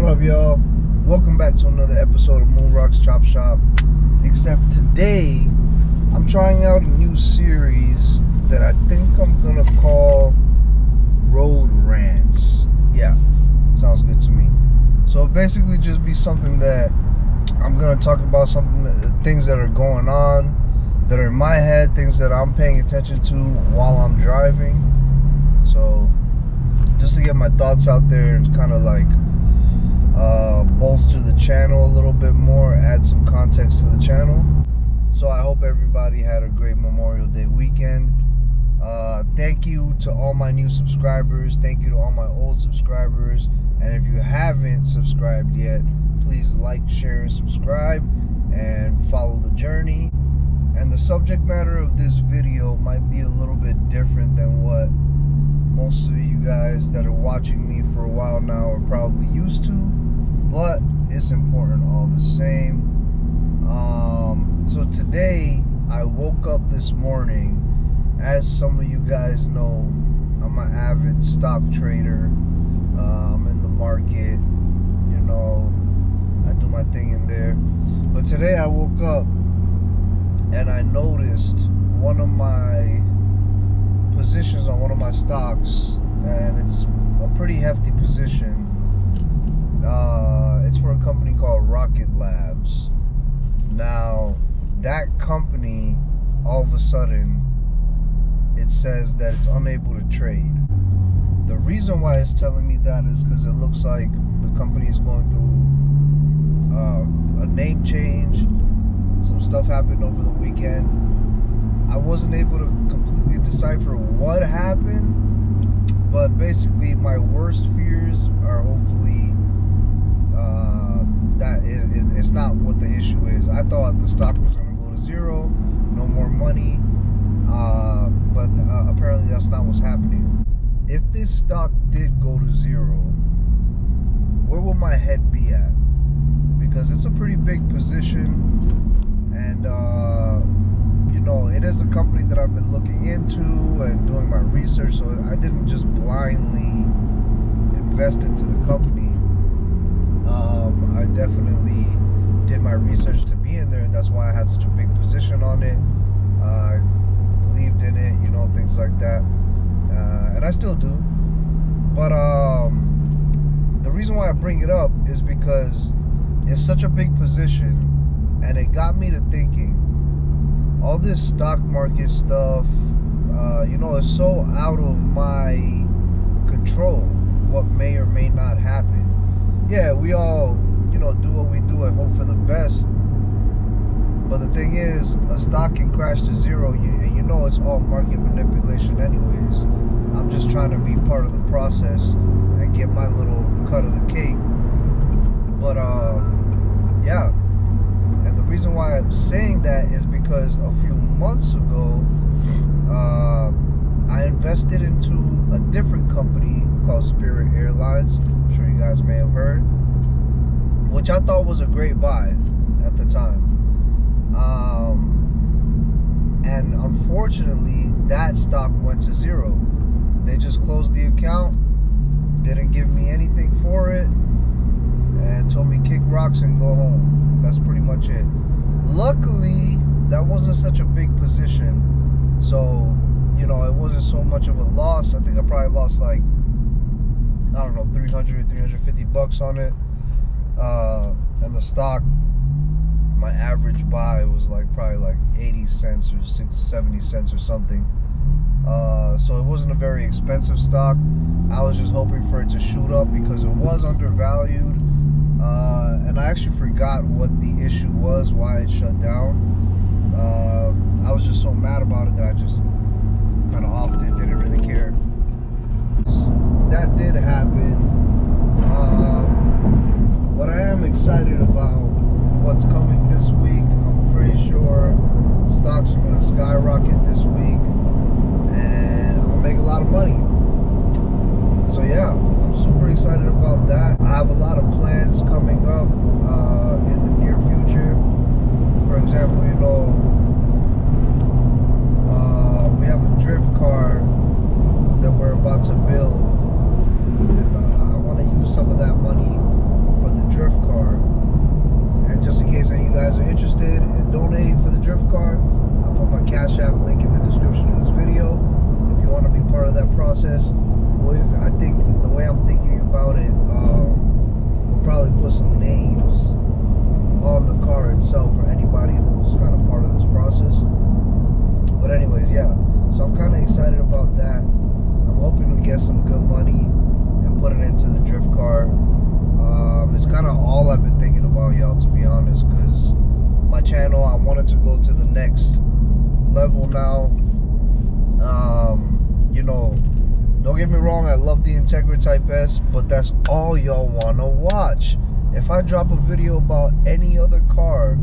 up, y'all? Welcome back to another episode of Moon Rock's Chop Shop. Except today, I'm trying out a new series that I think I'm gonna call Road Rants. Yeah, sounds good to me. So basically, just be something that I'm gonna talk about things that are going on, that are in my head, things that I'm paying attention to while I'm driving. So just to get my thoughts out there and kind of like bolster the channel a little bit more, add some context to the channel. So I hope everybody had a great Memorial Day weekend. Thank you to all my new subscribers. Thank you to all my old subscribers. And if you haven't subscribed yet, please like, share, and subscribe and follow the journey. And the subject matter of this video might be a little bit different than what most of you guys that are watching me for a while now are probably used to, but it's important all the same. So today I woke up this morning. As some of you guys know, I'm an avid stock trader. I'm in the market, you know, I do my thing in there. But today I woke up and I noticed one of my positions on one of my stocks, and it's a pretty hefty position. It's for a company called Rocket Labs. Now, that company, all of a sudden, it says that it's unable to trade. The reason why it's telling me that is because it looks like the company is going through a name change. Some stuff happened over the weekend. I wasn't able to completely decipher what happened, but basically my worst fears are hopefully that it's not what the issue is. I thought the stock was going to go to zero, no more money, but apparently that's not what's happening. If this stock did go to zero, where will my head be at? Because it's a pretty big position, and you know, it is a company that I've been looking into and doing my research, so I didn't just blindly invest into the company. I definitely did my research to be in there, and that's why I had such a big position on it. I believed in it, you know, things like that, and I still do. But the reason why I bring it up is because it's such a big position, and it got me to thinking. All this stock market stuff, you know, is so out of my control. What may or may not happen. Yeah, we all, you know, do what we do and hope for the best. But the thing is, a stock can crash to zero, and you know it's all market manipulation anyways. I'm just trying to be part of the process and get my little cut of the cake. But yeah. And the reason why I'm saying that is because a few months ago, I invested into a different company called Spirit Airlines. I'm sure you guys may have heard, which I thought was a great buy at the time. And unfortunately, that stock went to zero. They just closed the account, didn't give me anything for it, and told me kick rocks and go home. That's pretty much it. Luckily, that wasn't such a big position, so you know, it wasn't so much of a loss. I think I probably lost like, I don't know, 350 bucks on it. And the stock, my average buy was like probably like 80 cents or 70 cents or something. So it wasn't a very expensive stock. I was just hoping for it to shoot up because it was undervalued. And I actually forgot what the issue was, why it shut down. I was just so mad about it that I just kind of offed it, didn't really care. That did happen. But I am excited about what's coming this week. I'm pretty sure stocks are going to skyrocket this week, and I'm going to make a lot of money. So yeah, I'm super excited about that. I have a lot of plans coming up in the near future. For example, you know, we have a drift car that we're about to build, and I want to use some of that money process. I think the way I'm thinking about it, we'll probably put some names on the car itself for anybody who's kind of part of this process. But anyways, yeah, so I'm kind of excited about that. I'm hoping we get some good money and put it into the drift car. It's kind of all I've been thinking about, y'all, to be honest, because my channel, I wanted to go to the next level now. You know, don't get me wrong, I love the Integra Type S, but that's all y'all want to watch. If I drop a video about any other car,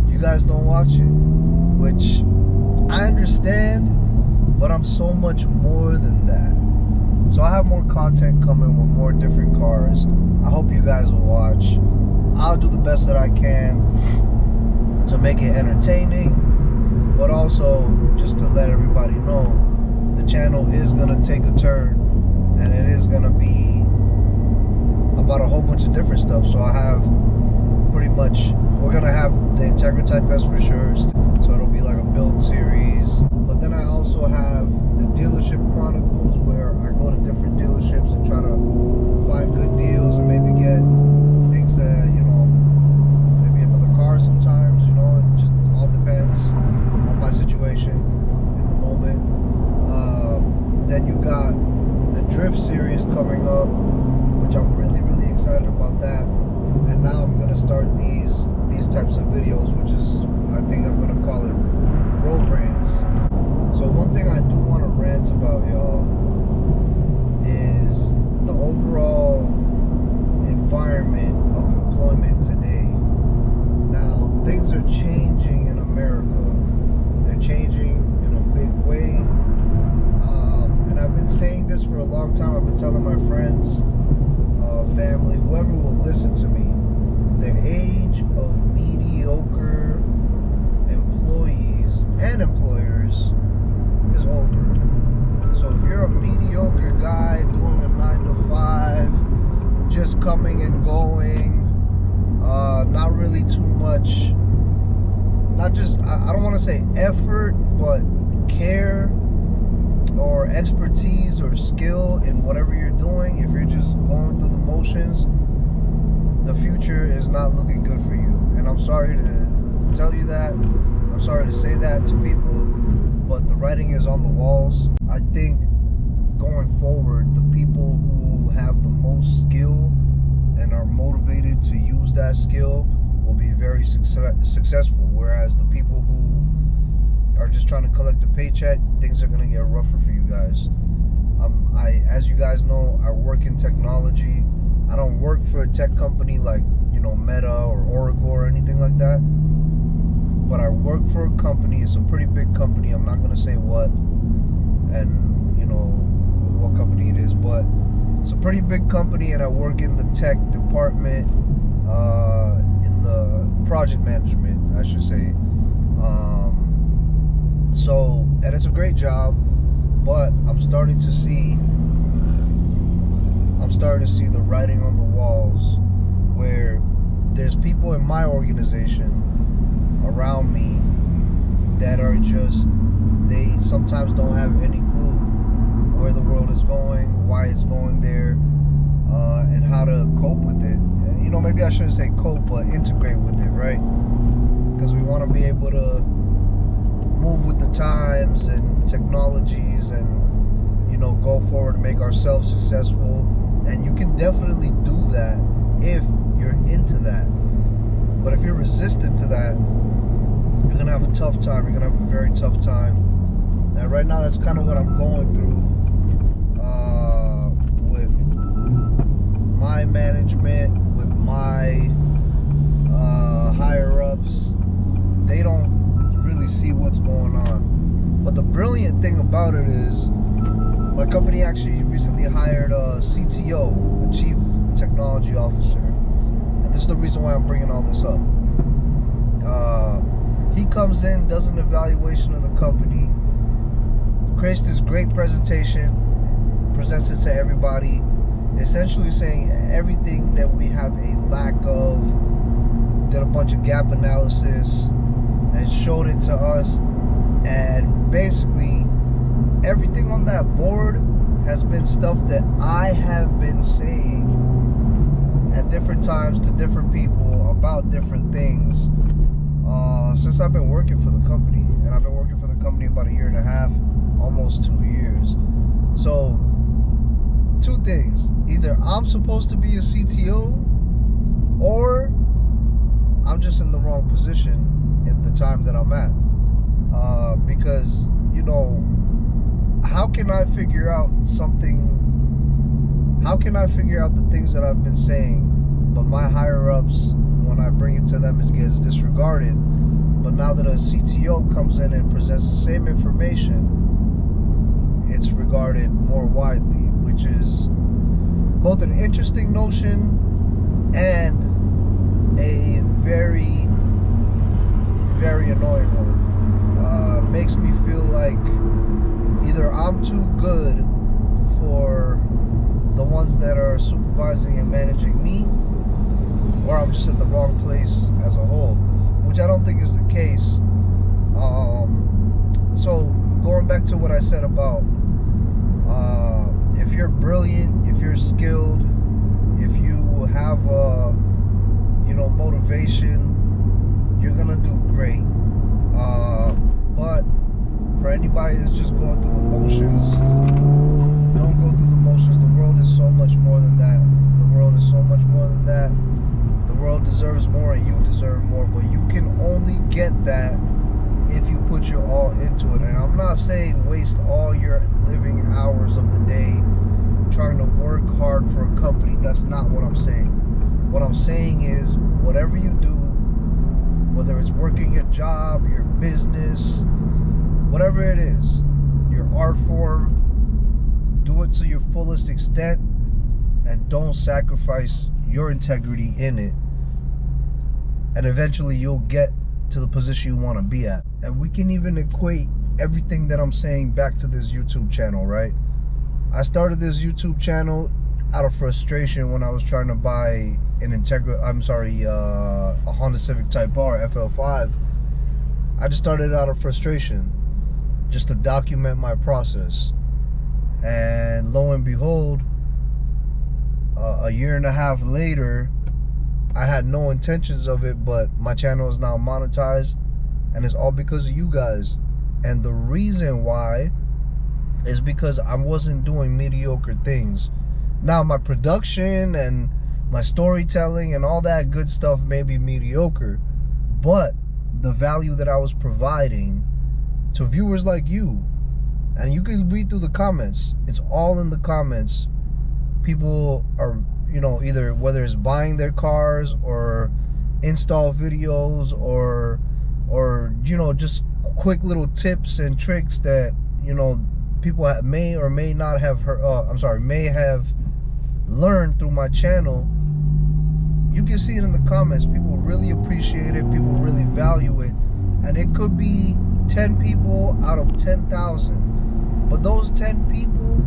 you guys don't watch it, which I understand, but I'm so much more than that. So I have more content coming with more different cars. I hope you guys will watch. I'll do the best that I can to make it entertaining, but also just to let everybody know the channel is gonna take a turn, and it is gonna be about a whole bunch of different stuff. So I have pretty much, we're gonna have the Integra Type S for sure, so it'll be like a build series. But then I also have the dealership chronicles, where I go to different dealerships and try to find good deals and maybe get things that, you know, maybe another car sometimes, you know, it just all depends on my situation in the moment. Then you got the drift series coming up, which I'm really excited about that. And now I'm gonna start these types of videos, which is, I think I'm gonna call it Road Rants. So one thing I do want to rant about, y'all, is the overall environment of employment today. Now, things are changing in America. They're changing in a big way. And I've been saying this for a long time. I've been telling my friends, family, whoever will listen to me, the age of mediocre employees and employers is over. So if you're a mediocre guy doing a 9 to 5, just coming and going, not really too much, not just, I don't want to say effort, but care or expertise or skill in whatever you're doing, if you're just going through the motions, the future is not looking good for you. And I'm sorry to tell you that. I'm sorry to say that to people, but the writing is on the walls. I think going forward, the people who have the most skill and are motivated to use that skill will be very successful, whereas the people who are just trying to collect a paycheck, things are gonna get rougher for you guys. As you guys know, I work in technology. I don't work for a tech company like, you know, Meta or Oracle or anything like that, but I work for a company. It's a pretty big company. I'm not gonna say what, and you know what company it is, but it's a pretty big company, and I work in the tech department, in the project management, I should say. So, and it's a great job, but I'm starting to see the writing on the walls, where there's people in my organization around me that are just, they sometimes don't have any clue where the world is going, why it's going there, and how to cope with it. You know, maybe I shouldn't say cope, but integrate with it, right? Because we want to be able to move with the times and technologies, and, you know, go forward and make ourselves successful. And you can definitely do that if you're into that. But if you're resistant to that, you're gonna have a tough time. You're gonna have a very tough time. And right now, that's kind of what I'm going through with my management, with my higher ups. They don't really see what's going on. But the brilliant thing about it is, my company actually recently hired a CTO, a Chief Technology Officer. And this is the reason why I'm bringing all this up. He comes in, does an evaluation of the company, creates this great presentation, presents it to everybody, essentially saying everything that we have a lack of, did a bunch of gap analysis, and showed it to us. And basically, everything on that board has been stuff that I have been saying at different times to different people about different things since I've been working for the company. And I've been working for the company about 1.5 years, almost 2 years. So, two things. Either I'm supposed to be a CTO, or I'm just in the wrong position in the time that I'm at. Because, you know, how can I figure out something? How can I figure out the things that I've been saying, but my higher ups, when I bring it to them, it gets disregarded? But now that a CTO comes in and presents the same information, it's regarded more widely, which is both an interesting notion and a very, very annoying one. Makes me feel like either I'm too good for the ones that are supervising and managing me, or I'm just at the wrong place as a whole, which I don't think is the case. So going back to what I said about if you're brilliant, if you're skilled, if you have motivation, you're gonna do great. But for anybody that's just going through the motions, don't go through the motions. The world is so much more than that. The world is so much more than that. The world deserves more and you deserve more, but you can only get that if you put your all into it. And I'm not saying waste all your living hours of the day trying to work hard for a company. That's not what I'm saying. What I'm saying is, whatever you do, whether it's working a job, your business, whatever it is, your art form, do it to your fullest extent and don't sacrifice your integrity in it. And eventually you'll get to the position you want to be at. And we can even equate everything that I'm saying back to this YouTube channel, right? I started this YouTube channel out of frustration when I was trying to buy a Honda Civic Type R FL5. I just started out of frustration, just to document my process. And lo and behold, 1.5 years later, I had no intentions of it, but my channel is now monetized, and it's all because of you guys. And the reason why is because I wasn't doing mediocre things. Now, my production and my storytelling and all that good stuff may be mediocre, but the value that I was providing to viewers like you, and you can read through the comments, it's all in the comments. People are, either whether it's buying their cars or install videos or just quick little tips and tricks that, people may or may not have heard, may have learned through my channel. You can see it in the comments. People really appreciate it. People really value it. And it could be 10 people out of 10,000. But those 10 people,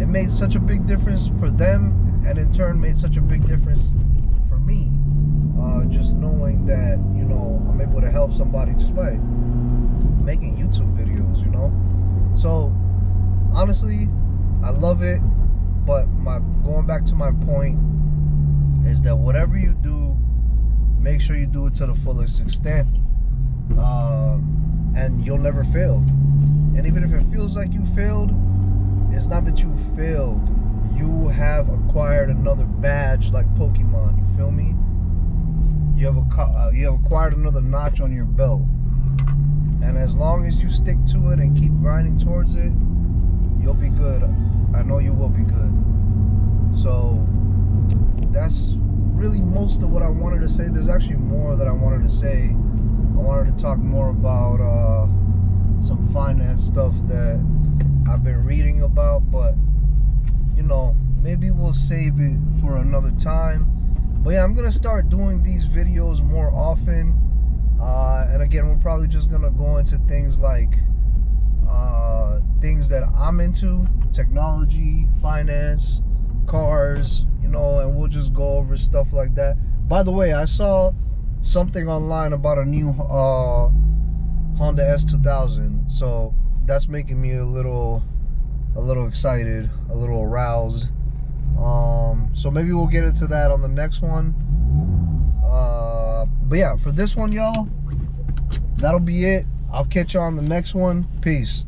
it made such a big difference for them, and in turn made such a big difference for me. Just knowing that, I'm able to help somebody just by making YouTube videos, So, honestly, I love it. But going back to my point is that whatever you do, make sure you do it to the fullest extent, and you'll never fail. And even if it feels like you failed, it's not that you failed. You have acquired another badge, like Pokemon. You feel me? You have acquired another notch on your belt. And as long as you stick to it and keep grinding towards it, you'll be good. I know you will be good. So that's really most of what I wanted to say. There's actually more that I wanted to say. I wanted to talk more about some finance stuff that I've been reading about, but maybe we'll save it for another time. But yeah, I'm gonna start doing these videos more often, and again, we're probably just gonna go into things like things that I'm into: technology, finance, cars, and we'll just go over stuff like that. By the way, I saw something online about a new Honda S2000, so that's making me a little a little excited, a little aroused. So maybe we'll get into that on the next one. But yeah, for this one, y'all, that'll be it. I'll catch you on the next one. Peace.